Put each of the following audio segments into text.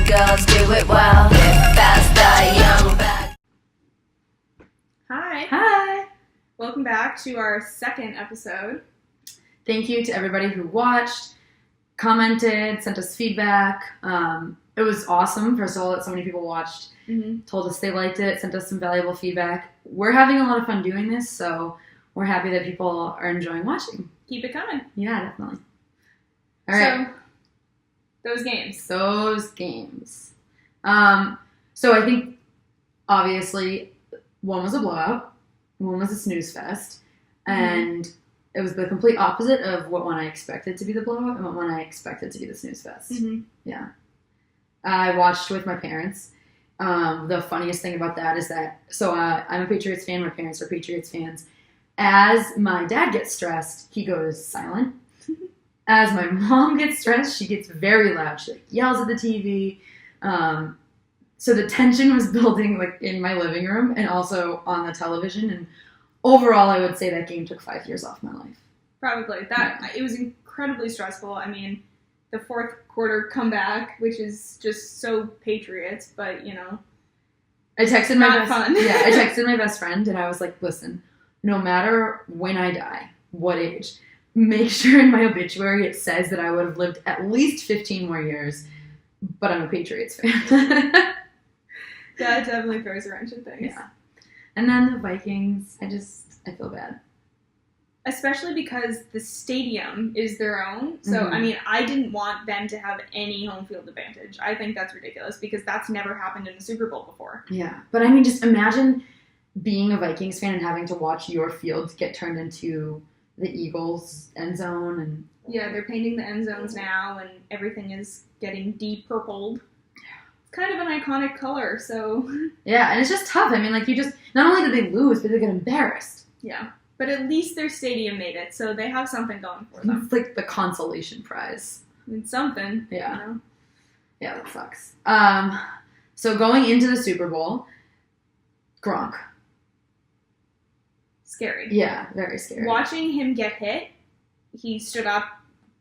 girls do it well. Live fast, die young, back. Hi. Welcome back to our second episode. Thank you to everybody who watched, commented, sent us feedback. It was awesome, first of all, that so many people watched, told us they liked it, sent us some valuable feedback. We're having a lot of fun doing this, so we're happy that people are enjoying watching. Keep it coming. Yeah, definitely. All right. So, those games. So I think, obviously, one was a blowout, one was a snooze fest, and it was the complete opposite of what one I expected to be the blowout and what one I expected to be the snooze fest. Yeah. I watched with my parents. The funniest thing about that is that, I'm a Patriots fan, my parents are Patriots fans. As my dad gets stressed, he goes silent. As my mom gets stressed, she gets very loud. She yells at the TV. So the tension was building in my living room and also on the television. And overall, I would say that game took 5 years off my life. Probably. It was incredibly stressful. I mean, the fourth quarter comeback, which is just so Patriots, but I texted not fun. I texted my best friend and I was like, listen, no matter when I die, what age, make sure in my obituary it says that I would have lived at least 15 more years, but I'm a Patriots fan. That definitely throws a wrench in things. Yeah. And then the Vikings, I feel bad. Especially because the stadium is their own. So, I mean, I didn't want them to have any home field advantage. I think that's ridiculous because that's never happened in the Super Bowl before. Yeah. But I mean, just imagine being a Vikings fan and having to watch your field get turned into the Eagles end zone. And yeah, they're painting the end zones now and everything is getting de-purpled. It's kind of an iconic color, so... Yeah, and it's just tough. I mean, not only did they lose, but they get embarrassed. Yeah. But at least their stadium made it, so they have something going for them. It's like the consolation prize. It's something. Yeah. Yeah, that sucks. So going into the Super Bowl, Gronk. Scary. Yeah, very scary. Watching him get hit, he stood up,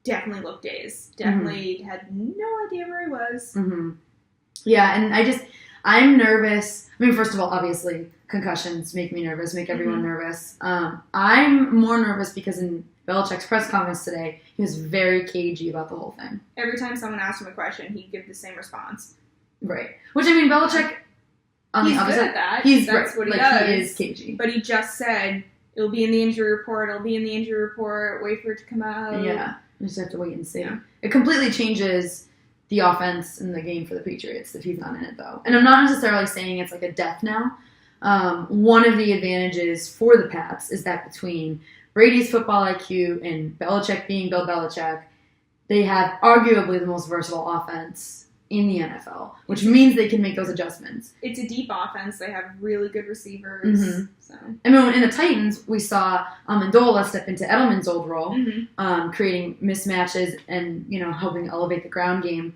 definitely looked dazed. Definitely had no idea where he was. Yeah, and I'm nervous. I mean, first of all, obviously, concussions make me nervous, make everyone nervous. I'm more nervous because in Belichick's press conference today, he was very cagey about the whole thing. Every time someone asked him a question, he'd give the same response. Right. Which, I mean, Belichick, he's good at that. That's what he does. He is cagey. But he just said, it'll be in the injury report, wait for it to come out. Yeah, you just have to wait and see. Yeah. It completely changes the offense and the game for the Patriots if he's not in it, though. And I'm not necessarily saying it's like a death now. One of the advantages for the Pats is that between Brady's football IQ and Belichick being Bill Belichick, they have arguably the most versatile offense in the NFL, which means they can make those adjustments. It's a deep offense. They have really good receivers. So. I mean, in the Titans, we saw Amendola step into Edelman's old role, creating mismatches and, helping elevate the ground game.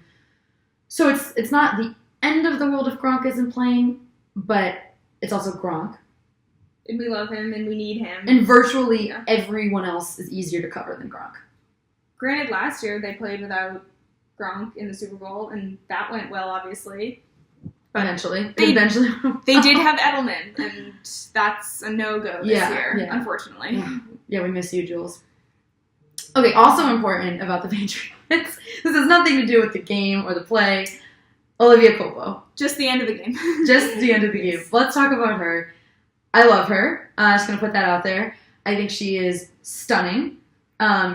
So it's not the end of the world if Gronk isn't playing, but it's also Gronk. And we love him and we need him. And virtually everyone else is easier to cover than Gronk. Granted, last year they played without Gronk in the Super Bowl, and that went well, obviously. But eventually. They did have Edelman, and that's a no-go this year, unfortunately. Yeah, we miss you, Jules. Okay, also important about the Patriots. This has nothing to do with the game or the play. Olivia Culpo. Just the end of the game. Just the end of the game. Let's talk about her. I love her. Just going to put that out there. I think she is stunning.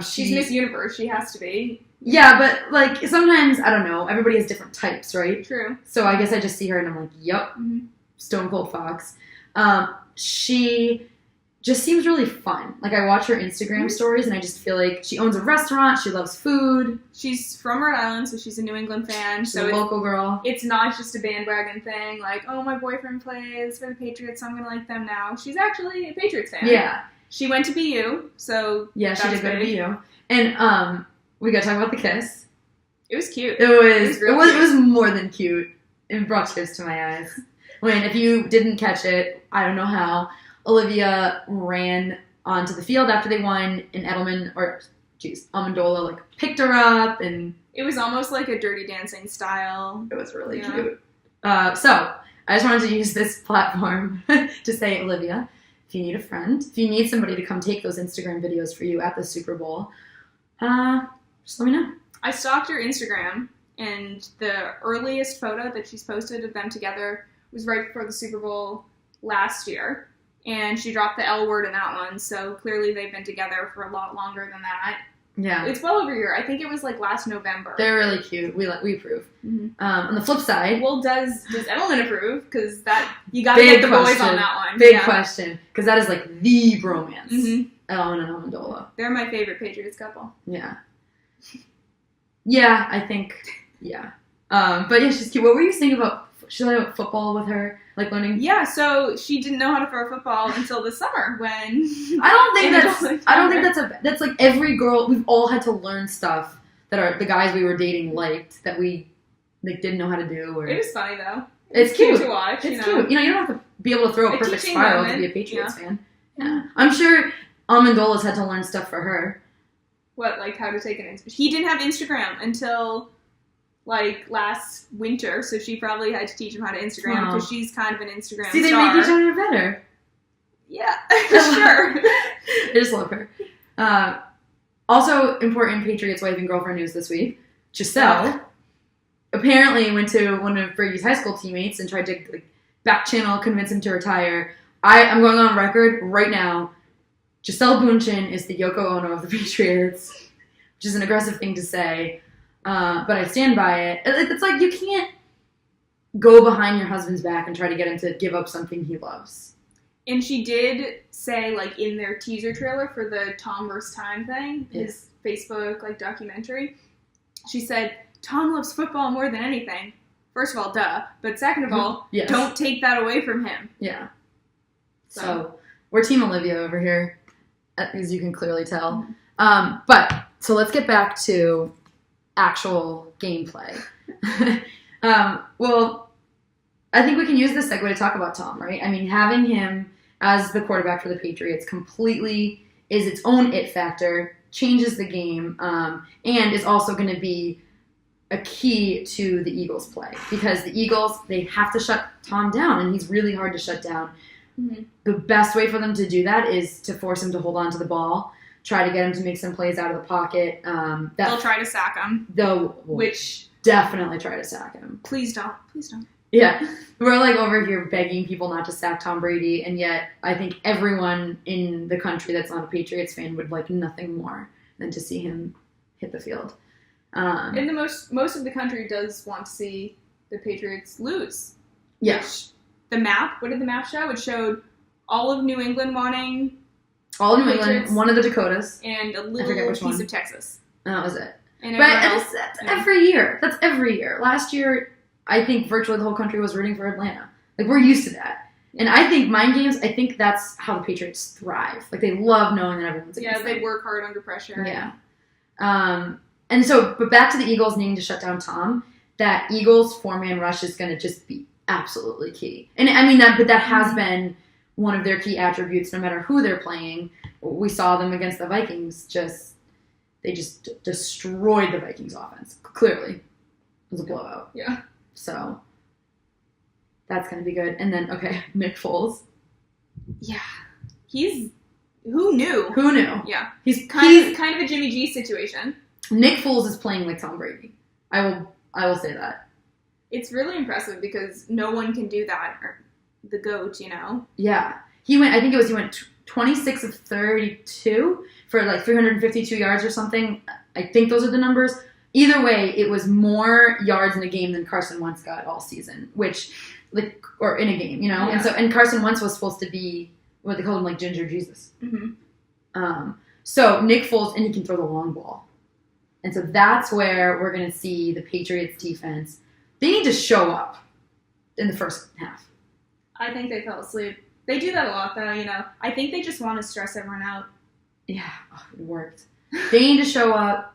She's Miss Universe. She has to be. Yeah, but, sometimes, I don't know, everybody has different types, right? True. So I guess I just see her and I'm like, yep, Stone Cold Fox. She just seems really fun. I watch her Instagram stories and I just feel like she owns a restaurant, she loves food. She's from Rhode Island, so she's a New England fan. She's a local girl. It's not just a bandwagon thing, my boyfriend plays for the Patriots, so I'm going to like them now. She's actually a Patriots fan. Yeah. She went to BU, so yeah, she did go to BU. And, we gotta talk about the kiss. It was cute. It was more than cute. It brought tears to my eyes. If you didn't catch it, I don't know how, Olivia ran onto the field after they won, and Amendola picked her up, and It was almost like a Dirty Dancing style. It was really Yeah. cute. So I just wanted to use this platform to say, Olivia, if you need a friend, if you need somebody to come take those Instagram videos for you at the Super Bowl, just let me know. I stalked her Instagram, and the earliest photo that she's posted of them together was right before the Super Bowl last year. And she dropped the L word in that one, so clearly they've been together for a lot longer than that. Yeah. It's well over a year. I think it was like last November. They're really cute. We approve. Mhm. On the flip side, Well, does Edelman approve? Because that you got to Big get the boys question. on that one. big Yeah. question, because that is like the bromance. Mhm. Ellen and Amendola. They're my favorite Patriots couple. Yeah. Yeah, I think, yeah. But yeah, she's cute. What were you saying about, she learned about football with her, like learning? Yeah, so she didn't know how to throw a football until this summer when I don't think that's like every girl, we've all had to learn stuff that the guys we were dating liked that we like didn't know how to do. Or It is funny though. it's cute to watch. It's cute. You don't have to be able to throw a A perfect teaching spiral to moment. be a Patriots fan. Yeah. I'm sure Amendola's had to learn stuff for her. What, like how to take an Instagram? He didn't have Instagram until like last winter, so she probably had to teach him how to Instagram Wow. because she's kind of an Instagram See, they star. make each other better. Yeah, sure. I just love her. Also, important Patriots wife and girlfriend news this week. Giselle apparently went to one of Brady's high school teammates and tried to like, back channel, convince him to retire. I'm going on record right now. Giselle Bündchen is the Yoko Ono of the Patriots, which is an aggressive thing to say, but I stand by it. It's like you can't go behind your husband's back and try to get him to give up something he loves. And she did say, like, in their teaser trailer for the Tom vs. Time thing, his Facebook, like, documentary, she said, Tom loves football more than anything. First of all, duh. But second of all, Yes. don't take that away from him. Yeah. So we're Team Olivia over here, as you can clearly tell. So let's get back to actual gameplay. Well, I think we can use this segue to talk about Tom, right? I mean, having him as the quarterback for the Patriots completely is its own it factor, changes the game, and is also going to be a key to the Eagles' play. Because the Eagles, they have to shut Tom down, and he's really hard to shut down. Mm-hmm. The best way for them to do that is to force him to hold on to the ball, try to get him to make some plays out of the pocket. They'll try to sack him, They'll which, definitely try to sack him. please don't. Please don't. Yeah, we're like over here begging people not to sack Tom Brady, and yet I think everyone in the country that's not a Patriots fan would like nothing more than to see him hit the field. And the most of the country does want to see the Patriots lose. Yeah, Which, the map, what did the map show? It showed all of New England wanting all of New Patriots. England, one of the Dakotas, and a forget little which piece one. of Texas. and that was it. And But everyone else, that's yeah. every year. That's every year. Last year, I think virtually the whole country was rooting for Atlanta. Like, we're used to that. And I think mind games, I think that's how the Patriots thrive. Like, they love knowing that everyone's against they them. work hard under pressure. Yeah. And so, but back to the Eagles needing to shut down Tom, that Eagles 4-man rush is going to just be absolutely key. And I mean, that has been one of their key attributes no matter who they're playing. We saw them against the Vikings. They just destroyed the Vikings offense. Clearly. It was a blowout. Yeah. So that's going to be good. And then, okay, Nick Foles. Yeah. Who knew? Who knew? Yeah. He's Kind of a Jimmy G situation. Nick Foles is playing like Tom Brady. I will say that. It's really impressive because no one can do that. Or the GOAT, you know? Yeah. He went 26 of 32 for like 352 yards or something. I think those are the numbers. Either way, it was more yards in a game than Carson Wentz got all season, or in a game, you know? Yeah. And Carson Wentz was supposed to be what they called him, like Ginger Jesus. Mm-hmm. So Nick Foles, and he can throw the long ball. And so that's where we're going to see the Patriots defense. They need to show up in the first half. I think they fell asleep. They do that a lot, though, you know? I think they just want to stress everyone out. Yeah, it worked. They need to show up.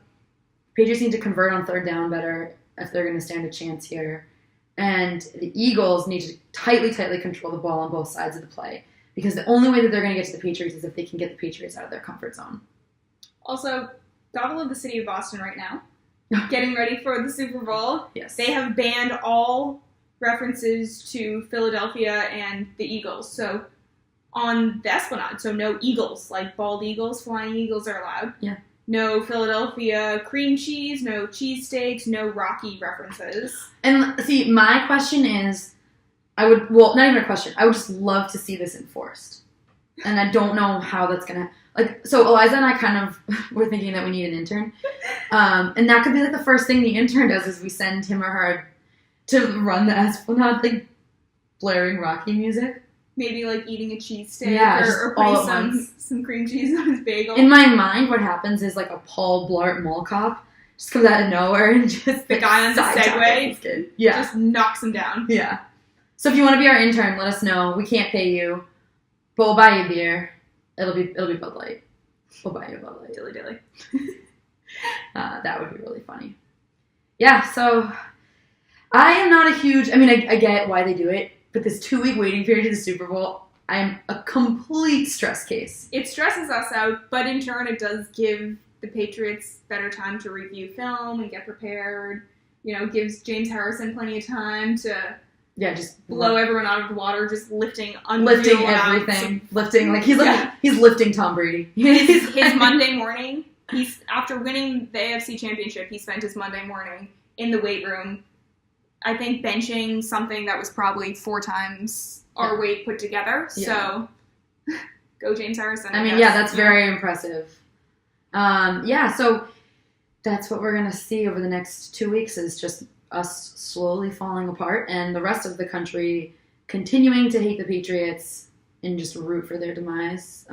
Patriots need to convert on third down better if they're going to stand a chance here. And the Eagles need to tightly control the ball on both sides of the play. Because the only way that they're going to get to the Patriots is if they can get the Patriots out of their comfort zone. Also, gotta love the city of Boston right now. getting ready for the Super Bowl. Yes. They have banned all references to Philadelphia and the Eagles. So on the Esplanade, so no eagles, like bald eagles, flying eagles are allowed. Yeah. No Philadelphia cream cheese, no cheesesteaks, no Rocky references. And see, my question is, not even a question, I would just love to see this enforced. And I don't know how that's going to, so Eliza and I kind of were thinking that we need an intern. And that could be the first thing the intern does is we send him or her to run the Esplanade, blaring Rocky music. Maybe eating a cheesesteak or all at putting once. some cream cheese on his bagel. In my mind, what happens is a Paul Blart Mall Cop just comes out of nowhere and just the guy on the side Segway tackles this kid. Yeah. just knocks him down. Yeah. So if you want to be our intern, let us know. We can't pay you, but we'll buy you a beer. It'll be Bud Light. We'll buy you a Bud Light. Dilly dilly. That would be really funny. Yeah. So I am not a huge. I mean, I get why they do it, but this 2-week waiting period to the Super Bowl, I'm a complete stress case. It stresses us out, but in turn, it does give the Patriots better time to review film and get prepared. Gives James Harrison plenty of time to Just blow everyone out of the water, just lifting lifting amounts everything, of- lifting he's lifting Tom Brady. his Monday morning. After winning the AFC Championship, he spent his Monday morning in the weight room. I think benching something that was probably 4 times our weight put together. Yeah. So, go James Harrison. I mean, guess. that's very impressive. So that's what we're going to see over the next 2 weeks is just us slowly falling apart and the rest of the country continuing to hate the Patriots and just root for their demise.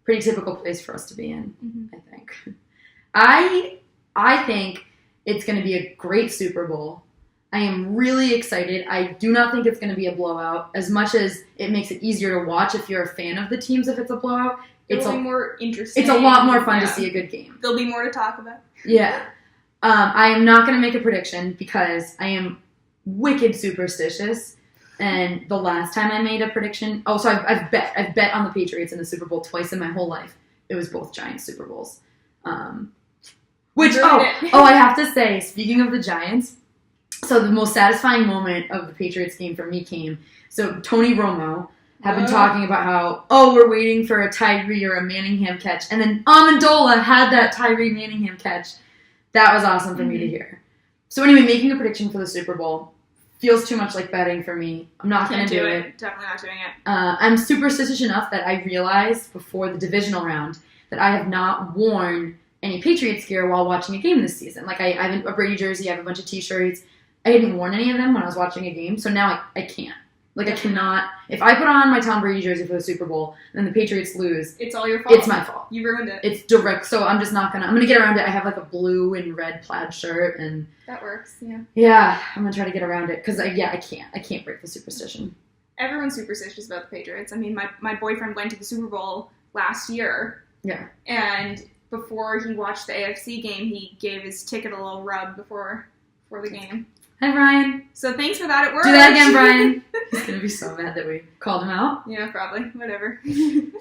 Pretty typical place for us to be in, I think. I think it's going to be a great Super Bowl. I am really excited. I do not think it's going to be a blowout. As much as it makes it easier to watch if you're a fan of the teams if it's a blowout, It'll be more interesting. it's a lot more fun to see a good game. There'll be more to talk about. Yeah. I am not going to make a prediction because I am wicked superstitious. And the last time I made a prediction, I've bet on the Patriots in the Super Bowl twice in my whole life. It was both Giants Super Bowls. I have to say, speaking of the Giants, so the most satisfying moment of the Patriots game for me came. So Tony Romo had been talking about how, we're waiting for a Tyree or a Manningham catch. And then Amendola had that Tyree Manningham catch. That was awesome for me to hear. So anyway, making a prediction for the Super Bowl feels too much like betting for me. I'm not going to do it. Definitely not doing it. I'm superstitious enough that I realized before the divisional round that I have not worn any Patriots gear while watching a game this season. I have a Brady jersey, I have a bunch of t-shirts. I hadn't worn any of them when I was watching a game, so now I can't. I cannot. If I put on my Tom Brady jersey for the Super Bowl and the Patriots lose, it's all your fault. It's my fault. You ruined it. It's direct, so I'm just not gonna. I'm gonna get around it. I have a blue and red plaid shirt, and that works. Yeah. Yeah, I'm gonna try to get around it because I can't. I can't break the superstition. Everyone's superstitious about the Patriots. I mean, my boyfriend went to the Super Bowl last year. Yeah. And before he watched the AFC game, he gave his ticket a little rub before the game. Hi, Brian. So thanks for that. It worked. Do that again, Brian. He's going to be so mad that we called him out. Yeah, probably. Whatever.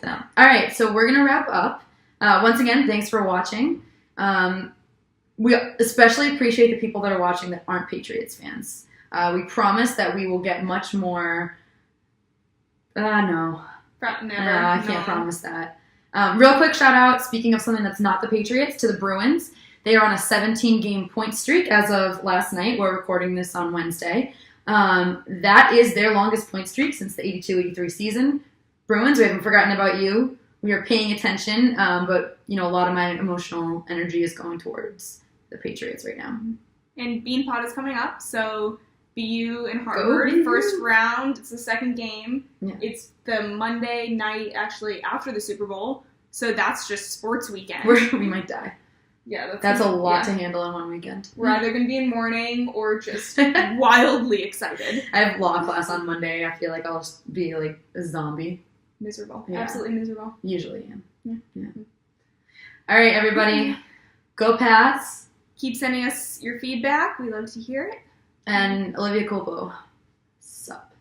All right, so we're going to wrap up. Once again, thanks for watching. We especially appreciate the people that are watching that aren't Patriots fans. We promise that we will get much more... No. Never. I can't promise that. Real quick shout out, speaking of something that's not the Patriots, to the Bruins. They are on a 17-game point streak as of last night. We're recording this on Wednesday. That is their longest point streak since the 82-83 season. Bruins, we haven't forgotten about you. We are paying attention, but a lot of my emotional energy is going towards the Patriots right now. And Beanpot is coming up, so BU and Harvard, first round. It's the second game. Yeah. It's the Monday night, actually, after the Super Bowl. So that's just sports weekend. We might die. Yeah, that's a lot to handle in one weekend. We're either going to be in mourning or just wildly excited. I have law class on Monday. I feel like I'll just be a zombie. Miserable. Yeah. Absolutely miserable. Usually am. Yeah. All right, everybody. Go Pats. Keep sending us your feedback. We love to hear it. And Olivia Colpo. Sup.